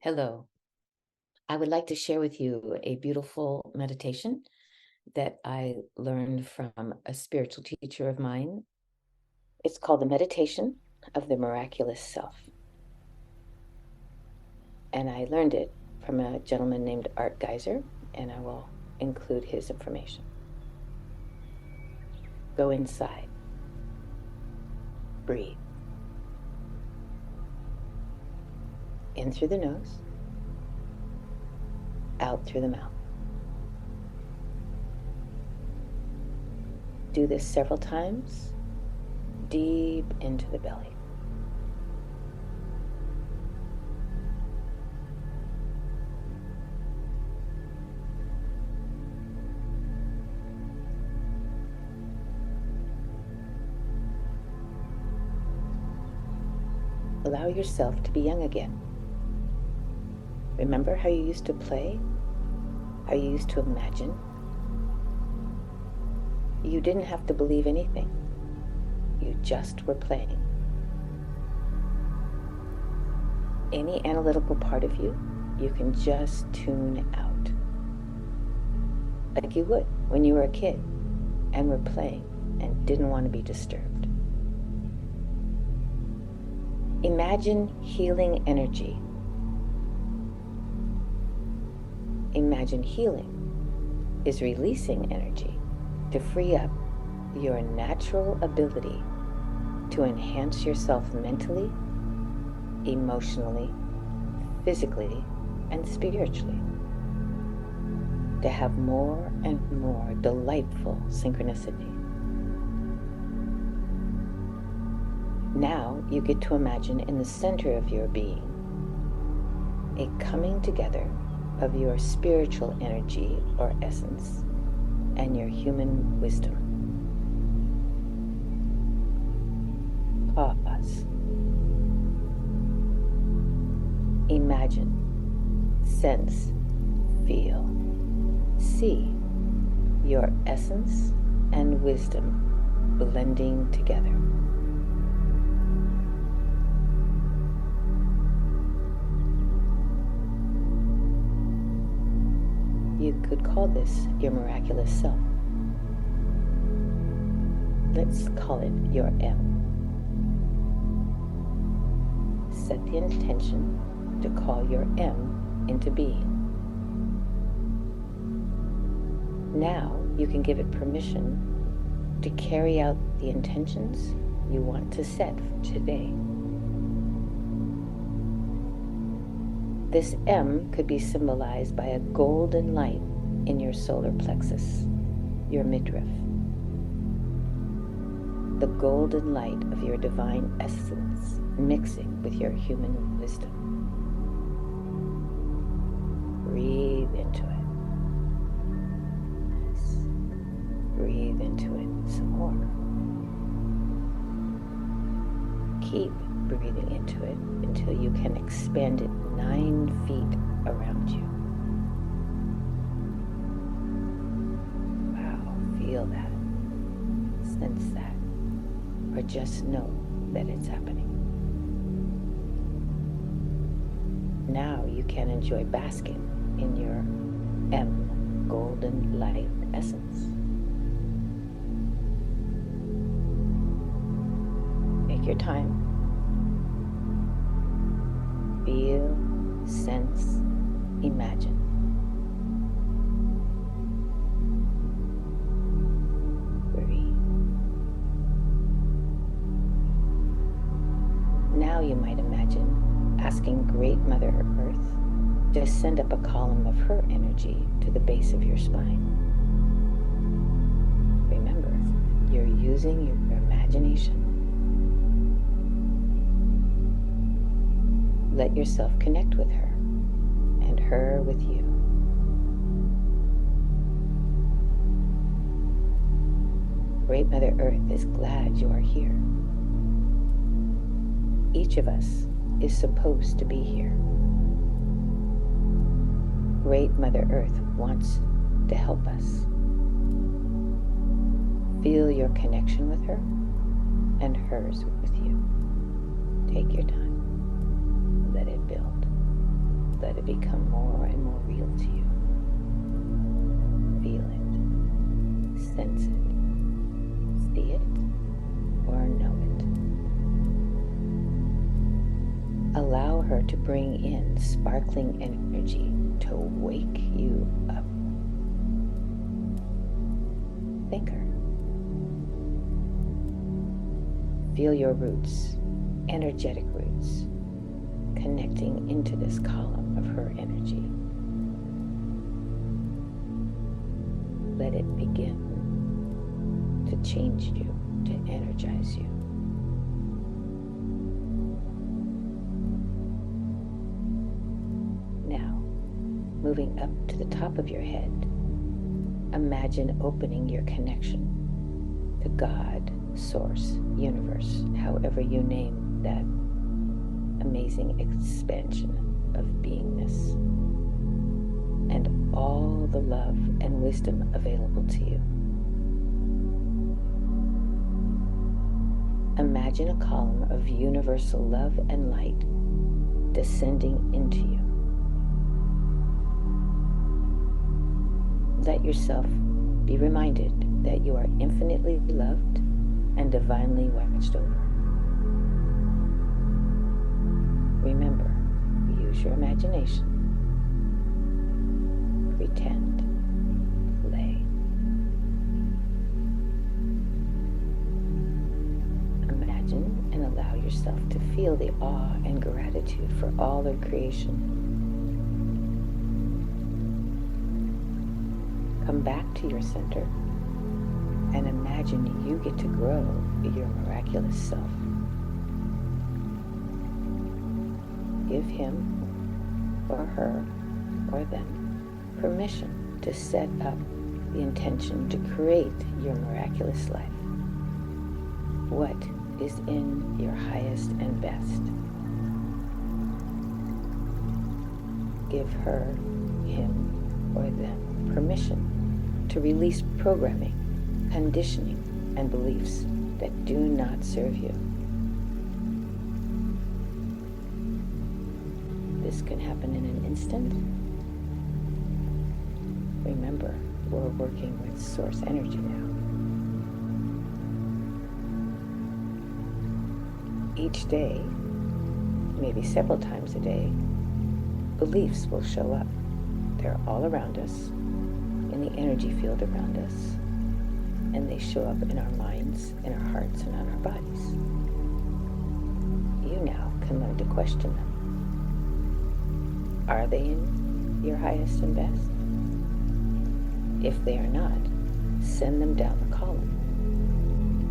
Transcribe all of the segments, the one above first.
Hello. I would like to share with you a beautiful meditation that I learned from a spiritual teacher of mine. It's called the Meditation of the Miraculous Self. And I learned it from a gentleman named Art Giser, and I will include his information. Go inside. Breathe. In through the nose, out through the mouth. Do this several times, deep into the belly. Allow yourself to be young again. Remember how you used to play? How you used to imagine? You didn't have to believe anything. You just were playing. Any analytical part of you, you can just tune out. Like you would when you were a kid and were playing and didn't want to be disturbed. Imagine healing energy. Imagine healing is releasing energy to free up your natural ability to enhance yourself mentally, emotionally, physically, and spiritually. To have more and more delightful synchronicity. Now you get to imagine in the center of your being a coming together of your spiritual energy or essence and your human wisdom. Pause. Imagine, sense, feel, see your essence and wisdom blending together. You could call this your miraculous self. Let's call it your M. Set the intention to call your M into being. Now you can give it permission to carry out the intentions you want to set for today. This M could be symbolized by a golden light in your solar plexus, your midriff. The golden light of your divine essence mixing with your human wisdom. Breathe into it. Yes. Breathe into it some more. Keep breathing into it until you can expand it 9 feet around you. Wow, feel that, sense that, or just know that it's happening. Now you can enjoy basking in your M golden light essence. Take your time. Feel, sense, imagine. Breathe. Now you might imagine asking Great Mother Earth to send up a column of her energy to the base of your spine. Remember, you're using your imagination. Let yourself connect with her, and her with you. Great Mother Earth is glad you are here. Each of us is supposed to be here. Great Mother Earth wants to help us. Feel your connection with her and hers with you. Take your time. Let it build. to become more and more real to you. Feel it, sense it, see it, or know it. Allow her to bring in sparkling energy to wake you up. Thank her. Feel your roots, energetic roots, connecting into this column of her energy. Let it begin to change you, to energize you. Now, moving up to the top of your head, imagine opening your connection to God, Source, Universe, however you name that amazing expansion of beingness, and all the love and wisdom available to you. Imagine a column of universal love and light descending into you. Let yourself be reminded that you are infinitely loved and divinely watched over. Remember, use your imagination. Pretend, play. Imagine and allow yourself to feel the awe and gratitude for all of creation. Come back to your center and imagine you get to grow your miraculous self. Give him or her or them permission to set up the intention to create your miraculous life. What is in your highest and best? Give her, him, or them permission to release programming, conditioning, and beliefs that do not serve you. This can happen in an instant. Remember, we're working with source energy now. Each day, maybe several times a day, beliefs will show up. They're all around us, in the energy field around us, and they show up in our minds, in our hearts, and on our bodies. You now can learn to question them. Are they in your highest and best? If they are not, send them down the column,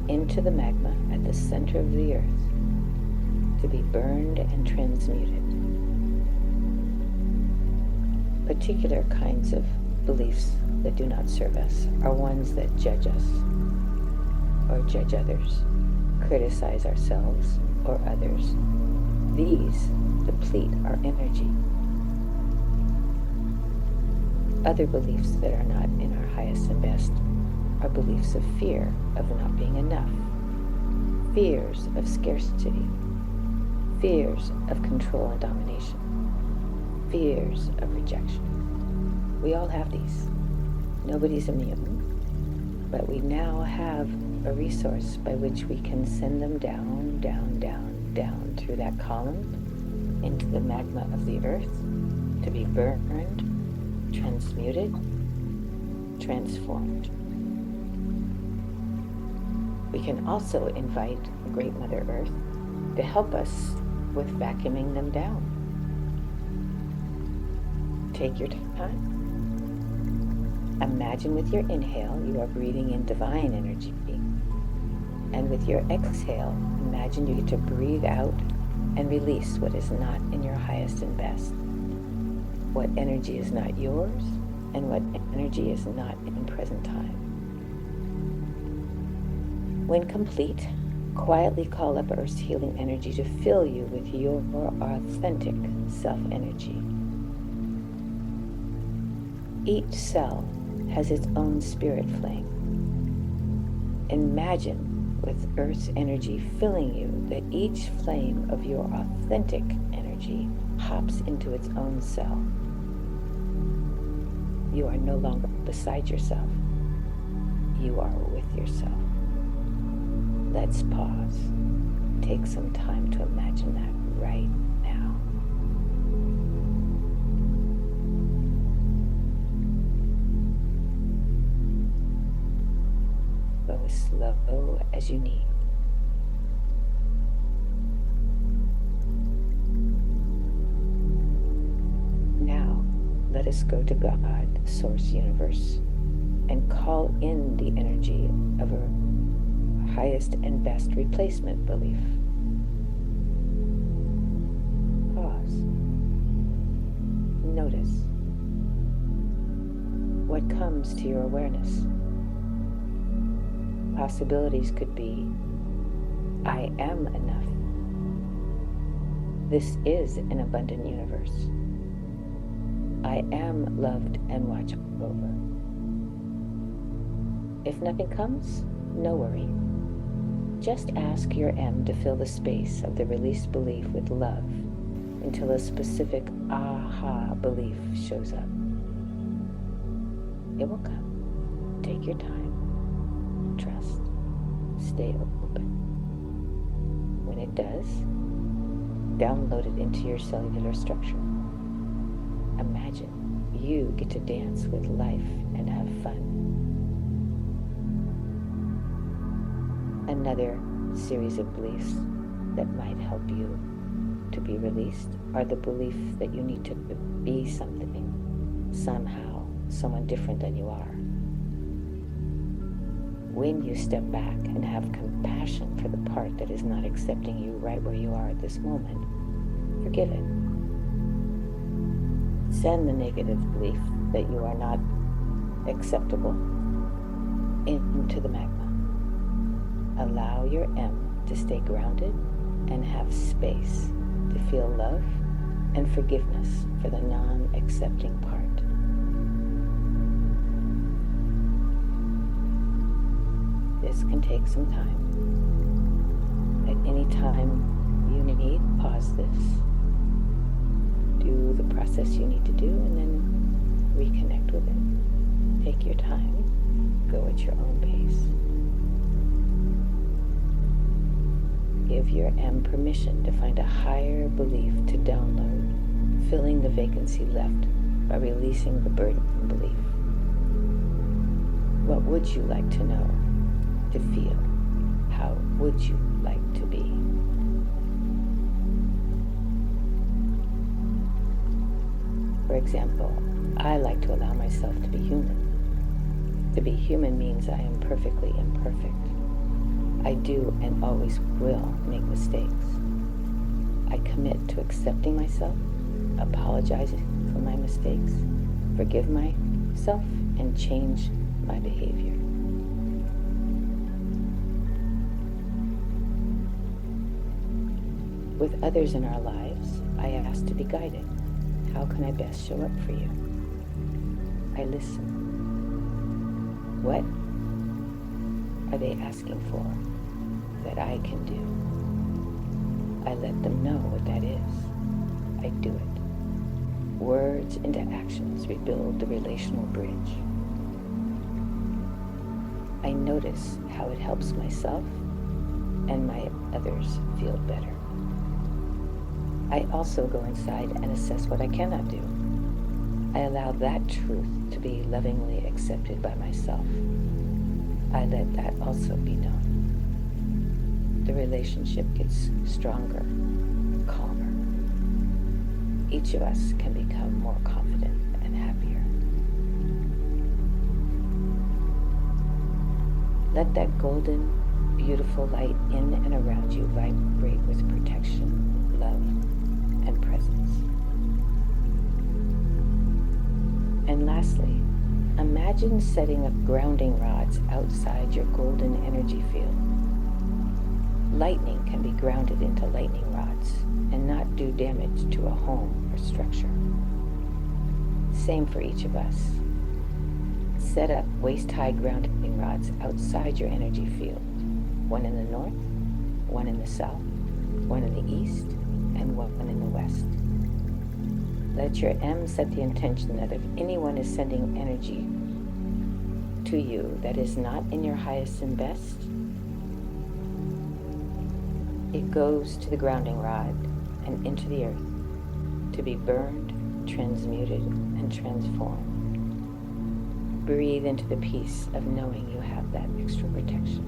into the magma at the center of the earth, to be burned and transmuted. Particular kinds of beliefs that do not serve us are ones that judge us or judge others, criticize ourselves or others. These deplete our energy. Other beliefs that are not in our highest and best are beliefs of fear of not being enough, fears of scarcity, fears of control and domination, fears of rejection. We all have these. Nobody's immune, but we now have a resource by which we can send them down, down, down, down through that column into the magma of the earth to be burned, transmuted, transformed. We can also invite Great Mother Earth to help us with vacuuming them down. Take your time. Imagine with your inhale, you are breathing in divine energy. And with your exhale, imagine you get to breathe out and release what is not in your highest and best. What energy is not yours, and what energy is not in present time. When complete, quietly call up Earth's healing energy to fill you with your authentic self-energy. Each cell has its own spirit flame. Imagine with Earth's energy filling you that each flame of your authentic energy hops into its own cell. You are no longer beside yourself. You are with yourself. Let's pause. Take some time to imagine that right now. Go as slow as you need. Now, let us go to God, Source Universe, and call in the energy of our highest and best replacement belief. Pause. Notice what comes to your awareness. Possibilities could be, I am enough. This is an abundant universe. I am loved and watched over. If nothing comes, no worry. Just ask your M to fill the space of the released belief with love until a specific aha belief shows up. It will come. Take your time. Trust. Stay open. When it does, download it into your cellular structure. Imagine you get to dance with life and have fun. Another series of beliefs that might help you to be released are the belief that you need to be something, somehow, someone different than you are. When you step back and have compassion for the part that is not accepting you right where you are at this moment, forgive it. Send the negative belief that you are not acceptable into the magma. Allow your M to stay grounded and have space to feel love and forgiveness for the non-accepting part. This can take some time. At any time you need, pause this. Do the process you need to do and then reconnect with it. Take your time. Go at your own pace. Give your M permission to find a higher belief to download, filling the vacancy left by releasing the burden belief. What would you like to know, to feel? How would you like to be? For example, I like to allow myself to be human. To be human means I am perfectly imperfect. I do and always will make mistakes. I commit to accepting myself, apologizing for my mistakes, forgive myself, and change my behavior. With others in our lives, I ask to be guided. How can I best show up for you? I listen. What are they asking for that I can do? I let them know what that is. I do it. Words into actions rebuild the relational bridge. I notice how it helps myself and my others feel better. I also go inside and assess what I cannot do. I allow that truth to be lovingly accepted by myself. I let that also be known. The relationship gets stronger, calmer. Each of us can become more confident and happier. Let that golden, beautiful light in and around you vibrate with protection, love, and presence. And lastly, imagine setting up grounding rods outside your golden energy field. Lightning can be grounded into lightning rods and not do damage to a home or structure. Same for each of us. Set up waist-high grounding rods outside your energy field. One in the north, one in the south, one in the east, and one in the west. Let your M set the intention that if anyone is sending energy to you that is not in your highest and best, it goes to the grounding rod and into the earth to be burned, transmuted, and transformed. Breathe into the peace of knowing you have that extra protection.